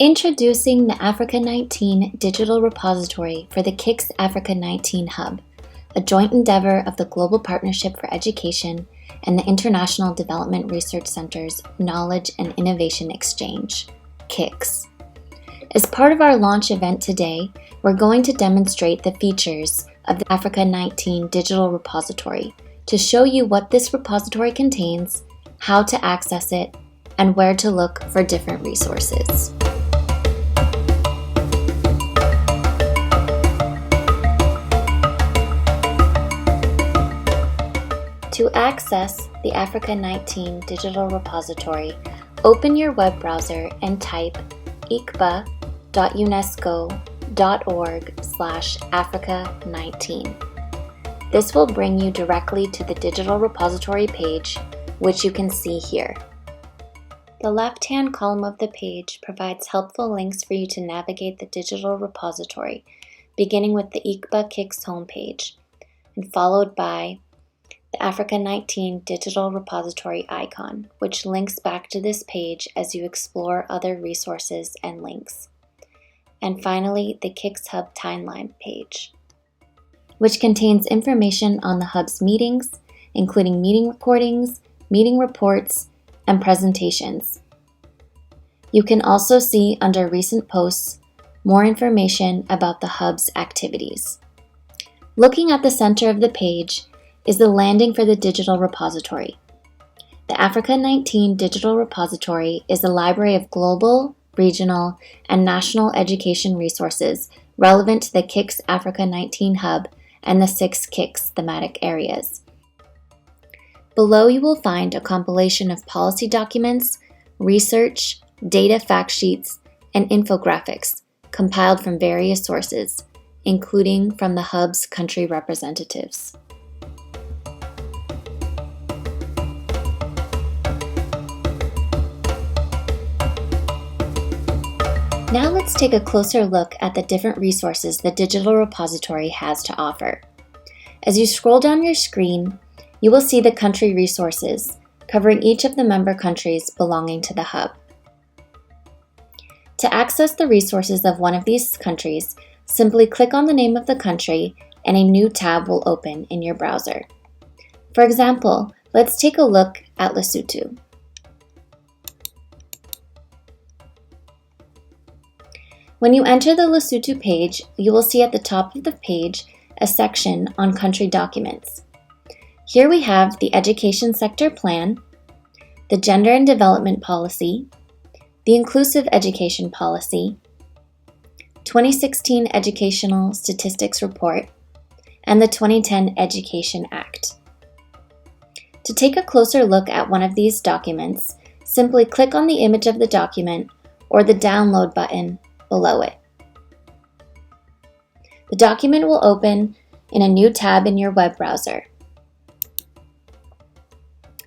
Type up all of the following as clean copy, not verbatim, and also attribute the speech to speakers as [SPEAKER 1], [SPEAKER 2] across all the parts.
[SPEAKER 1] Introducing the Africa 19 Digital Repository for the KICS Africa 19 Hub, a joint endeavor of the Global Partnership for Education and the International Development Research Center's Knowledge and Innovation Exchange, KICS. As part of our launch event today, we're going to demonstrate the features of the Africa 19 Digital Repository to show you what this repository contains, how to access it, and where to look for different resources. To access the Africa 19 Digital Repository, open your web browser and type icba.unesco.org/Africa19. This will bring you directly to the digital repository page, which you can see here. The left-hand column of the page provides helpful links for you to navigate the digital repository, beginning with the ICBA KICS homepage, and followed by the Africa 19 Digital Repository icon, which links back to this page as you explore other resources and links. And finally, the KICS Hub timeline page, which contains information on the Hub's meetings, including meeting recordings, meeting reports, and presentations. You can also see under recent posts more information about the Hub's activities. Looking at the center of the page is the landing for the digital repository. The Africa 19 Digital Repository is a library of global, regional, and national education resources relevant to the KICS Africa 19 Hub and the 6 KICS thematic areas. Below you will find a compilation of policy documents, research, data fact sheets, and infographics compiled from various sources, including from the Hub's country representatives. Now let's take a closer look at the different resources the digital repository has to offer. As you scroll down your screen, you will see the country resources, covering each of the member countries belonging to the Hub. To access the resources of one of these countries, simply click on the name of the country and a new tab will open in your browser. For example, let's take a look at Lesotho. When you enter the Lesotho page, you will see at the top of the page a section on country documents. Here we have the Education Sector Plan, the Gender and Development Policy, the Inclusive Education Policy, 2016 Educational Statistics Report, and the 2010 Education Act. To take a closer look at one of these documents, simply click on the image of the document or the download button below it. The document will open in a new tab in your web browser.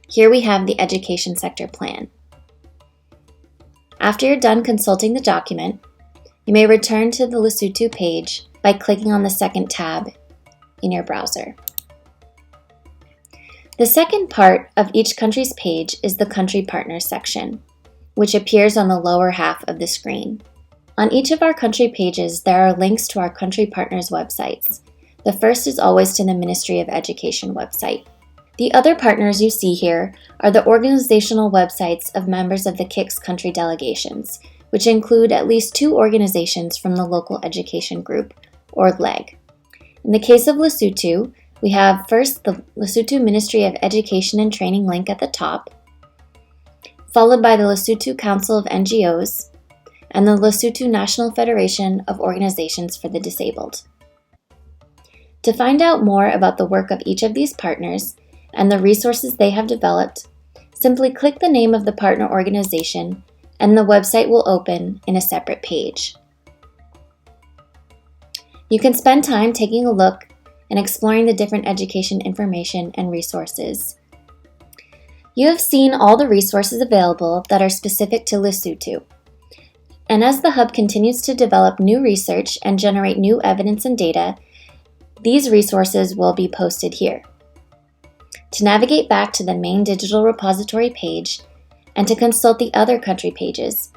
[SPEAKER 1] Here we have the Education Sector Plan. After you're done consulting the document, you may return to the Lesotho page by clicking on the second tab in your browser. The second part of each country's page is the Country Partners section, which appears on the lower half of the screen. On each of our country pages, there are links to our country partners' websites. The first is always to the Ministry of Education website. The other partners you see here are the organizational websites of members of the KICS country delegations, which include at least 2 organizations from the local education group, or LEG. In the case of Lesotho, we have first the Lesotho Ministry of Education and Training link at the top, followed by the Lesotho Council of NGOs, and the Lesotho National Federation of Organizations for the Disabled. To find out more about the work of each of these partners and the resources they have developed, simply click the name of the partner organization and the website will open in a separate page. You can spend time taking a look and exploring the different education information and resources. You have seen all the resources available that are specific to Lesotho. And as the Hub continues to develop new research and generate new evidence and data, these resources will be posted here. To navigate back to the main digital repository page and to consult the other country pages,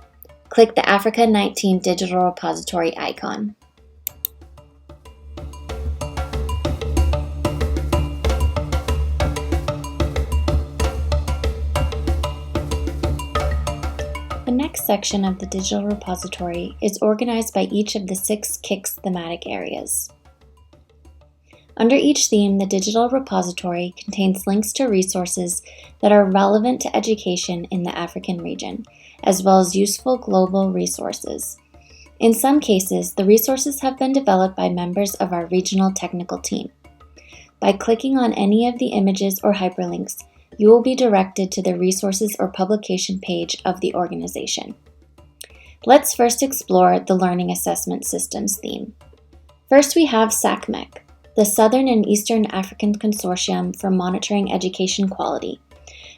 [SPEAKER 1] click the Africa 19 Digital Repository icon. The next section of the digital repository is organized by each of the 6 KICS thematic areas. Under each theme, the digital repository contains links to resources that are relevant to education in the African region, as well as useful global resources. In some cases, the resources have been developed by members of our regional technical team. By clicking on any of the images or hyperlinks, you will be directed to the resources or publication page of the organization. Let's first explore the Learning Assessment Systems theme. First, we have SACMEC, the Southern and Eastern African Consortium for Monitoring Education Quality,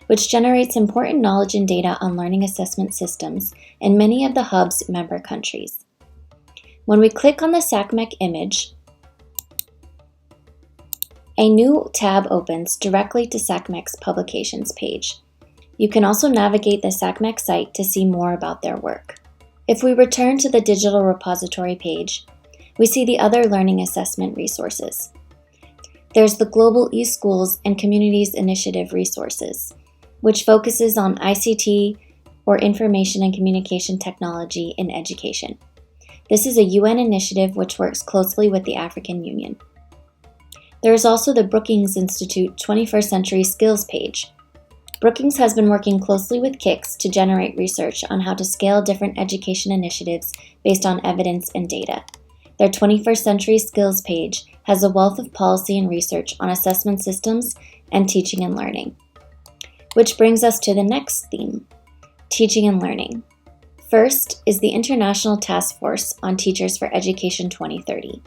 [SPEAKER 1] which generates important knowledge and data on learning assessment systems in many of the Hub's member countries. When we click on the SACMEC image, a new tab opens directly to SACMEC's publications page. You can also navigate the SACMEC site to see more about their work. If we return to the digital repository page, we see the other learning assessment resources. There's the Global eSchools and Communities Initiative resources, which focuses on ICT or information and communication technology in education. This is a UN initiative which works closely with the African Union. There is also the Brookings Institute 21st Century Skills page. Brookings has been working closely with KICS to generate research on how to scale different education initiatives based on evidence and data. Their 21st Century Skills page has a wealth of policy and research on assessment systems and teaching and learning. Which brings us to the next theme, teaching and learning. First is the International Task Force on Teachers for Education 2030.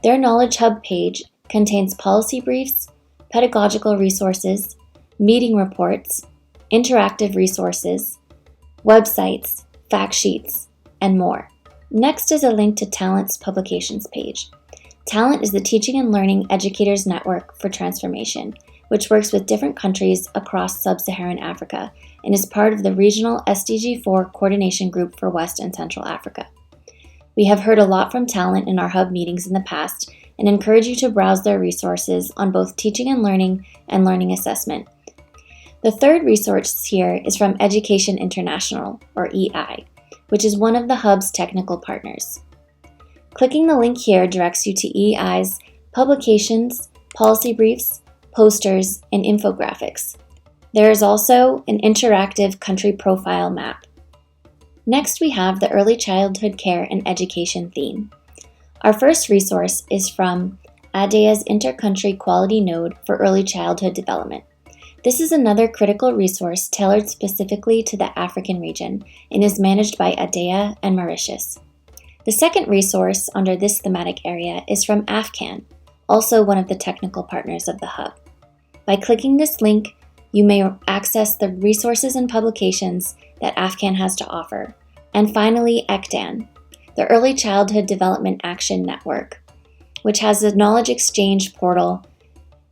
[SPEAKER 1] Their Knowledge Hub page contains policy briefs, pedagogical resources, meeting reports, interactive resources, websites, fact sheets, and more. Next is a link to Talent's publications page. Talent is the Teaching and Learning Educators Network for Transformation, which works with different countries across sub-Saharan Africa and is part of the regional SDG 4 coordination group for West and Central Africa. We have heard a lot from Talent in our Hub meetings in the past and encourage you to browse their resources on both teaching and learning assessment. The third resource here is from Education International, or EI, which is one of the Hub's technical partners. Clicking the link here directs you to EI's publications, policy briefs, posters, and infographics. There is also an interactive country profile map. Next, we have the Early Childhood Care and Education theme. Our first resource is from ADEA's Inter-Country Quality Node for Early Childhood Development. This is another critical resource tailored specifically to the African region and is managed by ADEA and Mauritius. The second resource under this thematic area is from AFCAN, also one of the technical partners of the Hub. By clicking this link, you may access the resources and publications that AFCAN has to offer. And finally, ECDAN, the Early Childhood Development Action Network, which has a knowledge exchange portal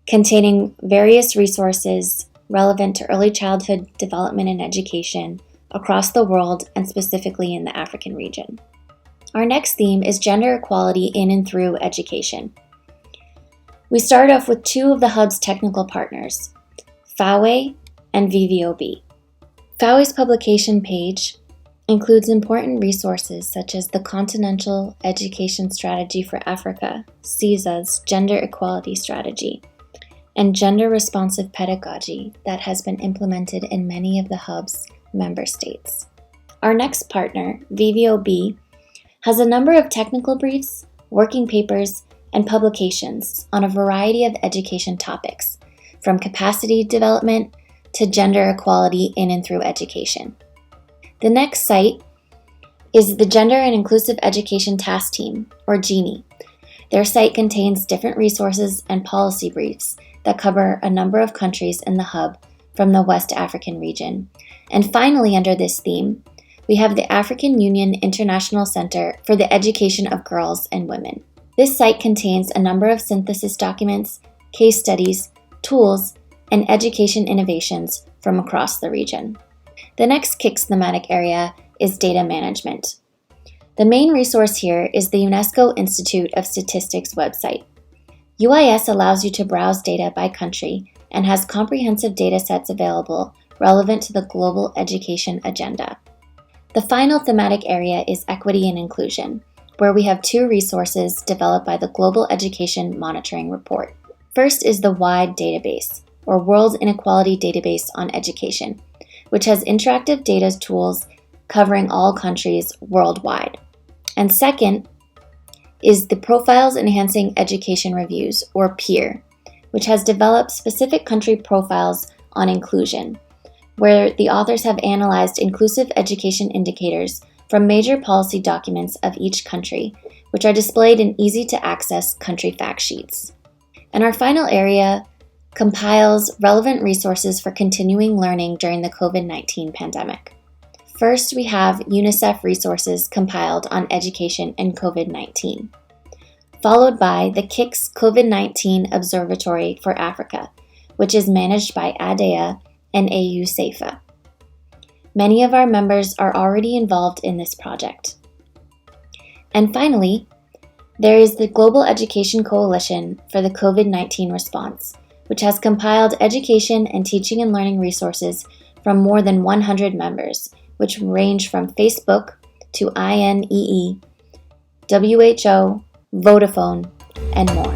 [SPEAKER 1] containing various resources relevant to early childhood development and education across the world and specifically in the African region. Our next theme is gender equality in and through education. We start off with 2 of the Hub's technical partners, FAWE and VVOB. FAWE's publication page includes important resources such as the Continental Education Strategy for Africa, CESA's Gender Equality Strategy, and gender-responsive pedagogy that has been implemented in many of the Hub's member states. Our next partner, VVOB, has a number of technical briefs, working papers, and publications on a variety of education topics, from capacity development to gender equality in and through education. The next site is the Gender and Inclusive Education Task Team, or GENI. Their site contains different resources and policy briefs that cover a number of countries in the Hub from the West African region. And finally, under this theme, we have the African Union International Center for the Education of Girls and Women. This site contains a number of synthesis documents, case studies, tools, and education innovations from across the region. The next KICS thematic area is data management. The main resource here is the UNESCO Institute of Statistics website. UIS allows you to browse data by country and has comprehensive data sets available relevant to the global education agenda. The final thematic area is equity and inclusion, where we have two resources developed by the Global Education Monitoring Report. First is the WIDE database, or World Inequality Database on Education, which has interactive data tools covering all countries worldwide. And second is the Profiles Enhancing Education Reviews, or PEER, which has developed specific country profiles on inclusion, where the authors have analyzed inclusive education indicators from major policy documents of each country, which are displayed in easy-to-access country fact sheets. And our final area compiles relevant resources for continuing learning during the COVID-19 pandemic. First, we have UNICEF resources compiled on education and COVID-19, followed by the KICS COVID-19 Observatory for Africa, which is managed by ADEA and AU SEIFA. Many of our members are already involved in this project. And finally, there is the Global Education Coalition for the COVID-19 Response, which has compiled education and teaching and learning resources from more than 100 members, which range from Facebook to INEE, WHO, Vodafone, and more.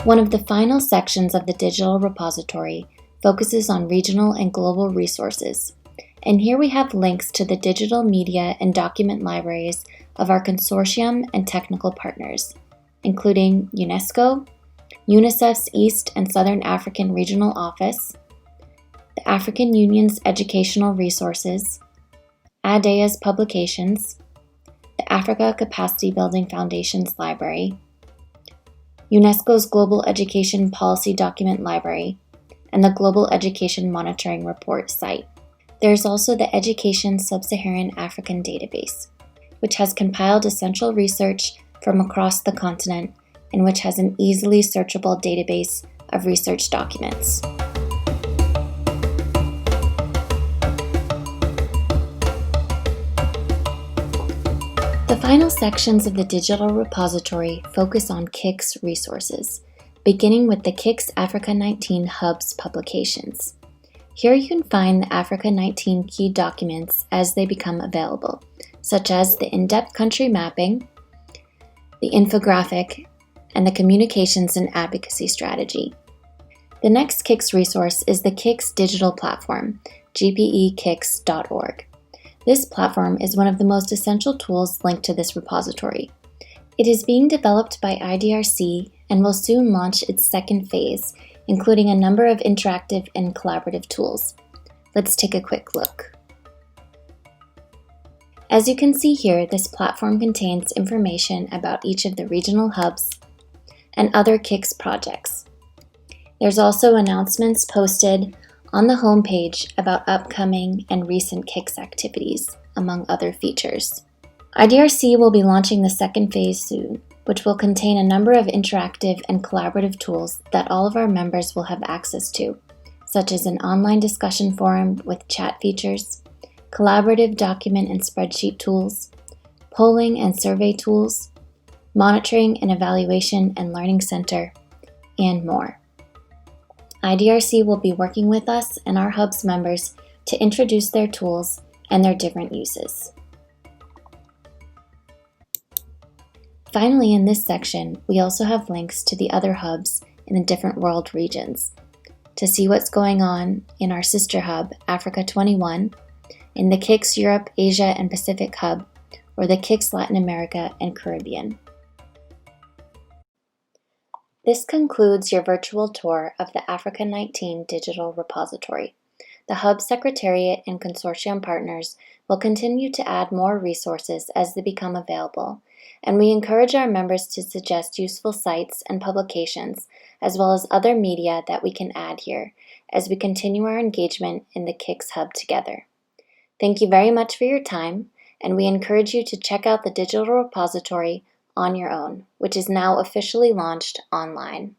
[SPEAKER 1] One of the final sections of the digital repository focuses on regional and global resources, and here we have links to the digital media and document libraries of our consortium and technical partners, including UNESCO, UNICEF's East and Southern African Regional Office, the African Union's Educational Resources, ADEA's Publications, the Africa Capacity Building Foundation's Library, UNESCO's Global Education Policy Document Library, and the Global Education Monitoring Report site. There's also the Education Sub-Saharan African Database, which has compiled essential research from across the continent and which has an easily searchable database of research documents. The final sections of the digital repository focus on KICS resources, beginning with the KICS Africa 19 Hub's publications. Here you can find the Africa 19 key documents as they become available, such as the in-depth country mapping, the infographic, and the communications and advocacy strategy. The next KICS resource is the KICS digital platform, gpekics.org. This platform is one of the most essential tools linked to this repository. It is being developed by IDRC and will soon launch its second phase, including a number of interactive and collaborative tools. Let's take a quick look. As you can see here, this platform contains information about each of the regional hubs and other KICS projects. There's also announcements posted on the homepage about upcoming and recent KICS activities, among other features. IDRC will be launching the second phase soon, which will contain a number of interactive and collaborative tools that all of our members will have access to, such as an online discussion forum with chat features, collaborative document and spreadsheet tools, polling and survey tools, monitoring and evaluation and learning center, and more. IDRC will be working with us and our Hub's members to introduce their tools and their different uses. Finally, in this section, we also have links to the other hubs in the different world regions to see what's going on in our sister hub, Africa 21, in the KICS Europe, Asia, and Pacific hub, or the KICS Latin America and Caribbean. This concludes your virtual tour of the Africa 19 Digital Repository. The Hub Secretariat and Consortium partners will continue to add more resources as they become available, and we encourage our members to suggest useful sites and publications, as well as other media that we can add here, as we continue our engagement in the KICS Hub together. Thank you very much for your time, and we encourage you to check out the digital repository on your own, which is now officially launched online.